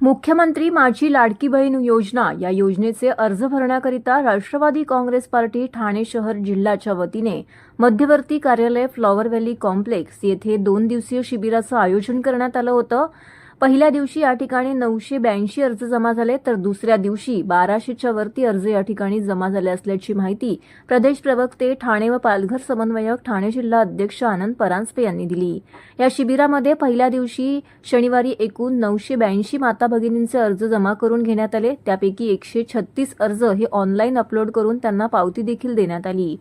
मुख्यमंत्री माझी लाडकी बहीण योजना या योजनेचे अर्ज भरण्याकरिता राष्ट्रवादी काँग्रेस पार्टी ठाणे शहर जिल्ह्याच्या वतीने मध्यवर्ती कार्यालय फ्लॉवर व्हॅली कॉम्प्लेक्स येथे 2 दिवसीय शिबिराचं आयोजन करण्यात आलं होतं। पहिल्या दिवशी या ठिकाणी 982 अर्ज जमा झाले, तर दुसऱ्या दिवशी 1200च्या वरती अर्ज या ठिकाणी जमा झाले असल्याची माहिती प्रदेश प्रवक्ते ठाणे व पालघर समन्वयक ठाणे जिल्हा अध्यक्ष आनंद परांजपे यांनी दिली। या शिबिरामध्ये पहिल्या दिवशी शनिवारी एकूण 982 माता भगिनींचे अर्ज जमा करून घेण्यात आले। त्यापैकी 136 अर्ज हे ऑनलाईन अपलोड करून त्यांना पावती देखील देण्यात आली।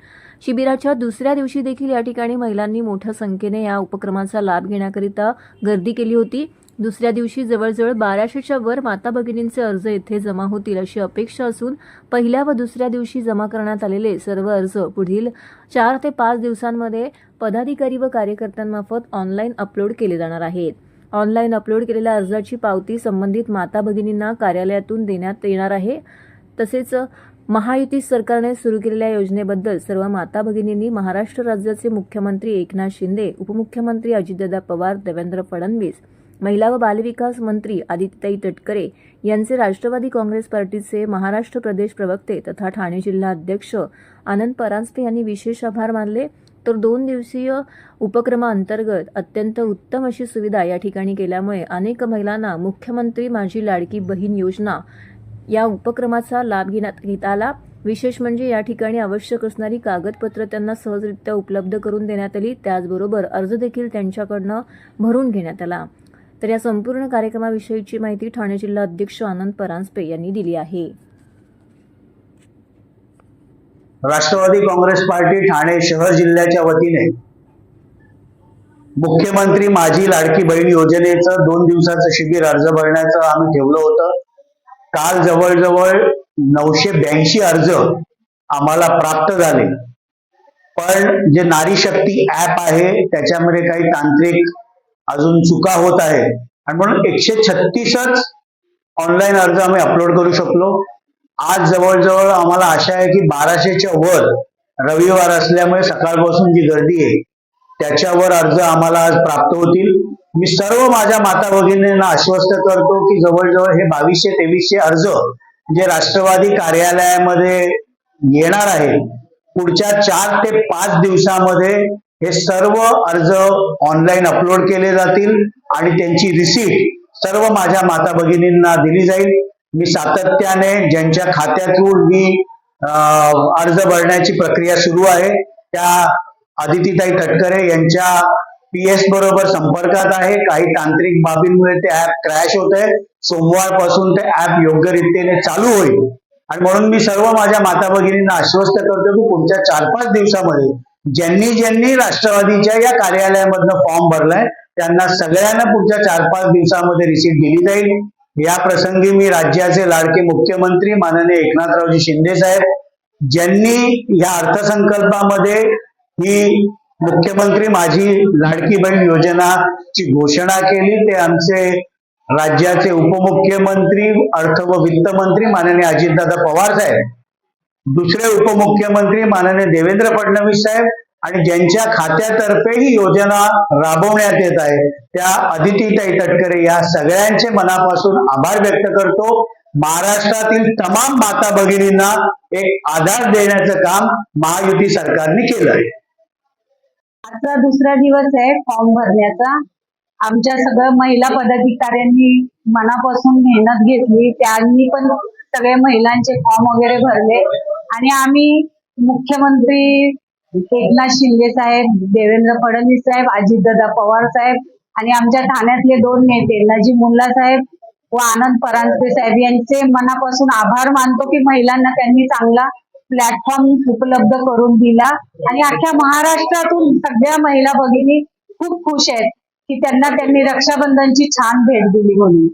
शिबिराच्या दुसऱ्या दिवशी देखील या ठिकाणी महिलांनी मोठ्या संख्येने या उपक्रमाचा लाभ घेण्याकरिता गर्दी केली होती। दुसऱ्या दिवशी जवळजवळ 1200च्या वर माता भगिनींचे अर्ज येथे जमा होतील अशी अपेक्षा असून पहिल्या व दुसऱ्या दिवशी जमा करण्यात आलेले सर्व अर्ज पुढील 4 ते 5 दिवसांमध्ये पदाधिकारी व कार्यकर्त्यांमार्फत ऑनलाईन अपलोड केले जाणार आहेत। ऑनलाईन अपलोड केलेल्या अर्जाची पावती संबंधित माता भगिनींना कार्यालयातून देण्यात येणार आहे। तसेच महायुती सरकारने सुरू केलेल्या योजनेबद्दल सर्व माता भगिनींनी महाराष्ट्र राज्याचे मुख्यमंत्री एकनाथ शिंदे, उपमुख्यमंत्री अजितदादा पवार, देवेंद्र फडणवीस, महिला व बालविकास मंत्री आदित्यताई तटकरे यांचे राष्ट्रवादी काँग्रेस पार्टीचे महाराष्ट्र प्रदेश प्रवक्ते तथा ठाणे जिल्हा अध्यक्ष आनंद परांजपे यांनी विशेष आभार मानले। तर 2 दिवसीय उपक्रमाअंतर्गत अत्यंत उत्तम अशी सुविधा या ठिकाणी केल्यामुळे अनेक महिलांना मुख्यमंत्री माझी लाडकी बहीण योजना या उपक्रमाचा लाभ घेण्यात आला। विशेष म्हणजे या ठिकाणी आवश्यक असणारी कागदपत्र त्यांना सहजरित्या उपलब्ध करून देण्यात आली, त्याचबरोबर अर्ज देखील त्यांच्याकडनं भरून घेण्यात आला। तर या संपूर्ण कार्यक्रमाविषयीची माहिती ठाणे जिल्हा अध्यक्ष आनंद परांजपे यांनी दिली आहे। राष्ट्रवादी काँग्रेस पार्टी ठाणे शहर जिल्ह्याच्या वतीने मुख्यमंत्री माझी लाडकी बहीण योजनेचं 2 दिवसाचं शिबिर अर्ज भरण्याचं आम्ही ठेवलं होतं। काल जवळजवळ 982 अर्ज आम्हाला प्राप्त झाले, पण जे नारी शक्ती ऍप आहे त्याच्यामध्ये काही तांत्रिक अजून चुका होत आहे आणि म्हणून 136च ऑनलाईन अर्ज आम्ही अपलोड करू शकलो। आज जवळजवळ आम्हाला आशा आहे की 1200च्या वर, रविवार असल्यामुळे सकाळपासून जी गर्दी आहे त्याच्यावर अर्ज आम्हाला आज प्राप्त होतील। मी सर्व माझ्या माता भगिनींना आश्वस्त करतो की जवळजवळ हे 2200-2300 अर्ज जे राष्ट्रवादी कार्यालयामध्ये येणार आहे, पुढच्या 4 ते 5 दिवसामध्ये हे सर्व अर्ज ऑनलाईन अपलोड केले जातील आणि त्यांची रिसीट सर्व माझ्या माता भगिनींना दिली जाईल। मी सातत्याने ज्यांच्या खात्यातून ही अर्ज भरण्याची प्रक्रिया सुरू आहे त्या आदित्यताई तटकरे यांच्या PS बरोबर संपर्कात आहे। काही तांत्रिक बाबींमुळे ते ऍप क्रॅश होत आहे। सोमवारपासून ते ऍप योग्य रीतीने चालू होईल आणि म्हणून मी सर्व माझ्या माता भगिनींना आश्वस्त करतो की पुढच्या 4-5 दिवसामध्ये ज्यांनी राष्ट्रवादीच्या या कार्यालयामधनं फॉर्म भरलाय त्यांना सगळ्यांना पुढच्या 4-5 दिवसामध्ये रिसीट दिली जाईल। या प्रसंगी मी राज्याचे लाडके मुख्यमंत्री माननीय एकनाथरावजी शिंदे साहेब, ज्यांनी या अर्थसंकल्पामध्ये ही मुख्यमंत्री माझी लाडकी बहीण योजनाची घोषणा केली, ते आमचे राज्याचे उपमुख्यमंत्री अर्थ व वित्त मंत्री माननीय अजितदादा पवार साहेब, दुसरे उपमुख्यमंत्री माननीय देवेंद्र फडणवीस साहेब आणि ज्यांच्या खात्यातर्फे ही योजना राबवण्यात येत आहे त्या आदित्यताई तटकरे या सगळ्यांचे मनापासून आभार व्यक्त करतो। महाराष्ट्रातील तमाम माता भगिनींना एक आधार देण्याचं काम महायुती सरकारने केलं आहे। आजचा दुसरा दिवस आहे फॉर्म भरण्याचा। आमच्या सगळ्या महिला पदाधिकाऱ्यांनी मनापासून मेहनत घेतली, त्यांनी पण सगळ्या महिलांचे फॉर्म वगैरे भरले आणि आम्ही मुख्यमंत्री एकनाथ शिंदे साहेब, देवेंद्र फडणवीस साहेब, अजितदादा पवार साहेब आणि आमच्या ठाण्यातले 2 नेते नजीमुल्ला साहेब व आनंद परांजपे साहेब यांचे मनापासून आभार मानतो की महिलांना त्यांनी चांगला प्लॅटफॉर्म उपलब्ध करून दिला आणि अख्ख्या महाराष्ट्रातून सगळ्या महिला भगिनी खूप खुश आहेत की त्यांनी रक्षाबंधनची छान भेट दिली म्हणून।